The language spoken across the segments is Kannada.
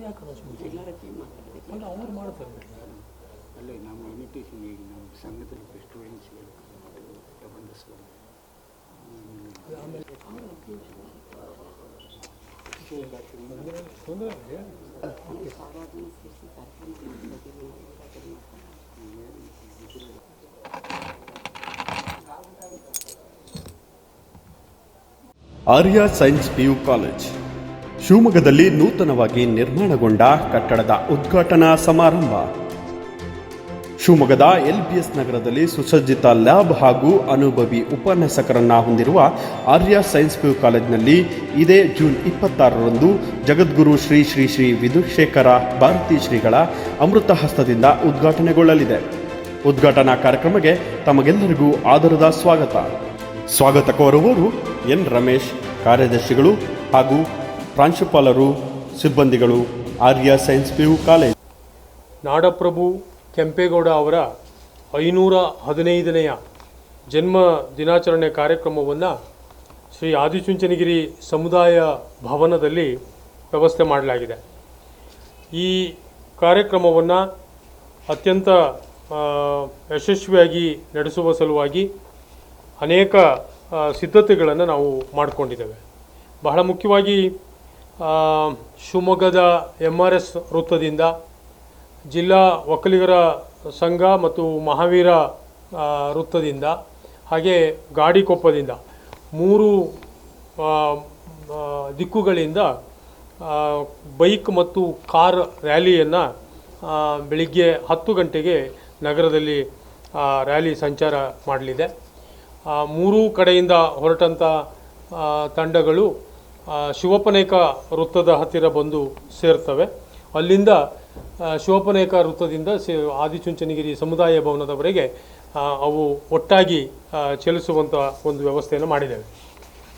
ಯಾಕೆ ಎಲ್ಲರ ಹಚ್ಚಿ ಮಾತಾಡಿದೆ ಅಂದರೆ ಅವ್ರು ಮಾಡ್ತಾರೆ ಅಲ್ಲೇ ನಮ್ಮ ಇನ್ವಿಟೇಷನ್ ಈಗ ನಮ್ಮ ಸಂಘದಲ್ಲಿ ಸ್ಟೂಡೆಂಟ್ಸ್ಗಳು ಬಂಧಿಸ್ಬೋದು ಆಮೇಲೆ ತೊಂದರೆ ಸಾರ್ವಜನಿಕ ಸೇರಿಸಿ ಕಾರ್ಯಕ್ರಮ ಆರ್ಯ ಸೈನ್ಸ್ PU ಕಾಲೇಜ್ ಶಿವಮೊಗ್ಗದಲ್ಲಿ ನೂತನವಾಗಿ ನಿರ್ಮಾಣಗೊಂಡ ಕಟ್ಟಡದ ಉದ್ಘಾಟನಾ ಸಮಾರಂಭ. ಶಿವಮೊಗ್ಗದ LBS ನಗರದಲ್ಲಿ ಸುಸಜ್ಜಿತ ಲ್ಯಾಬ್ ಹಾಗೂ ಅನುಭವಿ ಉಪನ್ಯಾಸಕರನ್ನ ಹೊಂದಿರುವ ಆರ್ಯ ಸೈನ್ಸ್ PU ಕಾಲೇಜಿನಲ್ಲಿ ಇದೇ ಜೂನ್ 26ರಂದು ಜಗದ್ಗುರು ಶ್ರೀ ಶ್ರೀ ಶ್ರೀ ವಿಧುಶೇಖರ ಭಾರತಿ ಶ್ರೀಗಳ ಅಮೃತ ಹಸ್ತದಿಂದ ಉದ್ಘಾಟನೆಗೊಳ್ಳಲಿದೆ. ಉದ್ಘಾಟನಾ ಕಾರ್ಯಕ್ರಮಕ್ಕೆ ತಮಗೆಲ್ಲರಿಗೂ ಆದರದ ಸ್ವಾಗತ ಕೋರುವವರು ಎನ್ ರಮೇಶ್, ಕಾರ್ಯದರ್ಶಿಗಳು ಹಾಗೂ ಪ್ರಾಂಶುಪಾಲರು, ಸಿಬ್ಬಂದಿಗಳು, ಆರ್ಯ ಸೈನ್ಸ್ PU ಕಾಲೇಜ್. ನಾಡಪ್ರಭು ಕೆಂಪೇಗೌಡ ಅವರ 515ನೆಯ ಜನ್ಮ ದಿನಾಚರಣೆ ಕಾರ್ಯಕ್ರಮವನ್ನು ಶ್ರೀ ಆದಿಚುಂಚನಗಿರಿ ಸಮುದಾಯ ಭವನದಲ್ಲಿ ವ್ಯವಸ್ಥೆ ಮಾಡಲಾಗಿದೆ. ಈ ಕಾರ್ಯಕ್ರಮವನ್ನು ಅತ್ಯಂತ ಯಶಸ್ವಿಯಾಗಿ ನಡೆಸುವ ಸಲುವಾಗಿ ಅನೇಕ ಸಿದ್ಧತೆಗಳನ್ನು ನಾವು ಮಾಡಿಕೊಂಡಿದ್ದೇವೆ. ಬಹಳ ಮುಖ್ಯವಾಗಿ ಶಿವಮೊಗ್ಗದ MRS ವೃತ್ತದಿಂದ, ಜಿಲ್ಲಾ ಒಕ್ಕಲಿಗರ ಸಂಘ ಮತ್ತು ಮಹಾವೀರ ವೃತ್ತದಿಂದ, ಹಾಗೆ ಗಾಡಿಕೊಪ್ಪದಿಂದ 3 ದಿಕ್ಕುಗಳಿಂದ ಬೈಕ್ ಮತ್ತು ಕಾರ್ ರ್ಯಾಲಿಯನ್ನು ಬೆಳಿಗ್ಗೆ 10 ಗಂಟೆಗೆ ನಗರದಲ್ಲಿ ರ್ಯಾಲಿ ಸಂಚಾರ ಮಾಡಲಿದೆ. 3 ಕಡೆಯಿಂದ ಹೊರಟಂಥ ತಂಡಗಳು ಶಿವಪ್ಪನೇಕ ವೃತ್ತದ ಹತ್ತಿರ ಬಂದು ಸೇರ್ತವೆ. ಅಲ್ಲಿಂದ ಶಿವಪ್ಪನೇಕ ವೃತ್ತದಿಂದ ಆದಿಚುಂಚನಗಿರಿ ಸಮುದಾಯ ಭವನದವರೆಗೆ ಅವು ಒಟ್ಟಾಗಿ ಚಲಿಸುವಂಥ ಒಂದು ವ್ಯವಸ್ಥೆಯನ್ನು ಮಾಡಿದ್ದೇವೆ.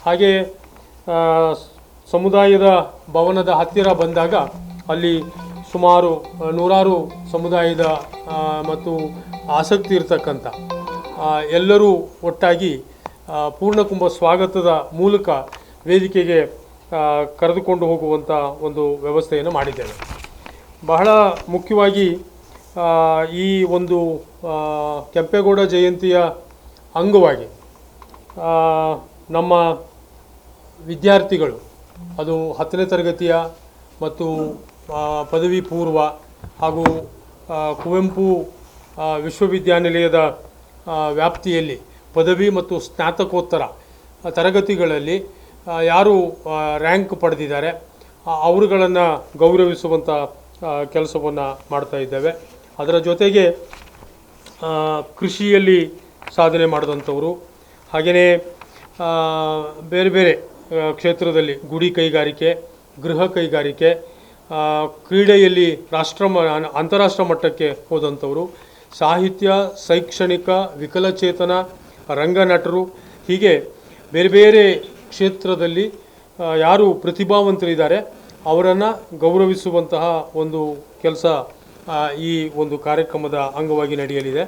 ಹಾಗೆ ಸಮುದಾಯದ ಭವನದ ಹತ್ತಿರ ಬಂದಾಗ ಅಲ್ಲಿ ಸುಮಾರು 100 ಸಮುದಾಯದ ಮತ್ತು ಆಸಕ್ತಿ ಇರತಕ್ಕಂಥ ಎಲ್ಲರೂ ಒಟ್ಟಾಗಿ ಪೂರ್ಣಕುಂಭ ಸ್ವಾಗತದ ಮೂಲಕ ವೇದಿಕೆಗೆ ಕರೆದುಕೊಂಡು ಹೋಗುವಂಥ ಒಂದು ವ್ಯವಸ್ಥೆಯನ್ನು ಮಾಡಿದ್ದೇವೆ. ಬಹಳ ಮುಖ್ಯವಾಗಿ ಈ ಒಂದು ಕೆಂಪೇಗೌಡ ಜಯಂತಿಯ ಅಂಗವಾಗಿ ನಮ್ಮ ವಿದ್ಯಾರ್ಥಿಗಳು, ಅದು 10ನೇ ತರಗತಿಯ ಮತ್ತು ಪದವಿ ಪೂರ್ವ ಹಾಗೂ ಕುವೆಂಪು ವಿಶ್ವವಿದ್ಯಾನಿಲಯದ ವ್ಯಾಪ್ತಿಯಲ್ಲಿ ಪದವಿ ಮತ್ತು ಸ್ನಾತಕೋತ್ತರ ತರಗತಿಗಳಲ್ಲಿ ಯಾರು ರ್ಯಾಂಕ್ ಪಡೆದಿದ್ದಾರೆ ಅವರುಗಳನ್ನು ಗೌರವಿಸುವಂಥ ಕೆಲಸವನ್ನು ಮಾಡ್ತಾ ಇದ್ದೇವೆ. ಅದರ ಜೊತೆಗೆ ಕೃಷಿಯಲ್ಲಿ ಸಾಧನೆ ಮಾಡಿದಂಥವರು, ಹಾಗೆಯೇ ಬೇರೆ ಬೇರೆ ಕ್ಷೇತ್ರದಲ್ಲಿ ಗುಡಿ ಕೈಗಾರಿಕೆ, ಗೃಹ ಕೈಗಾರಿಕೆ, ಕ್ರೀಡೆಯಲ್ಲಿ ಅಂತಾರಾಷ್ಟ್ರ ಮಟ್ಟಕ್ಕೆ ಹೋದಂಥವರು, ಸಾಹಿತ್ಯ, ಶೈಕ್ಷಣಿಕ, ವಿಕಲಚೇತನ, ರಂಗನಟರು, ಹೀಗೆ ಬೇರೆ ಬೇರೆ ಕ್ಷೇತ್ರದಲ್ಲಿ ಯಾರು ಪ್ರತಿಭಾವಂತರಿದ್ದಾರೆ ಅವರನ್ನು ಗೌರವಿಸುವಂತಹ ಒಂದು ಕೆಲಸ ಈ ಒಂದು ಕಾರ್ಯಕ್ರಮದ ಅಂಗವಾಗಿ ನಡೆಯಲಿದೆ.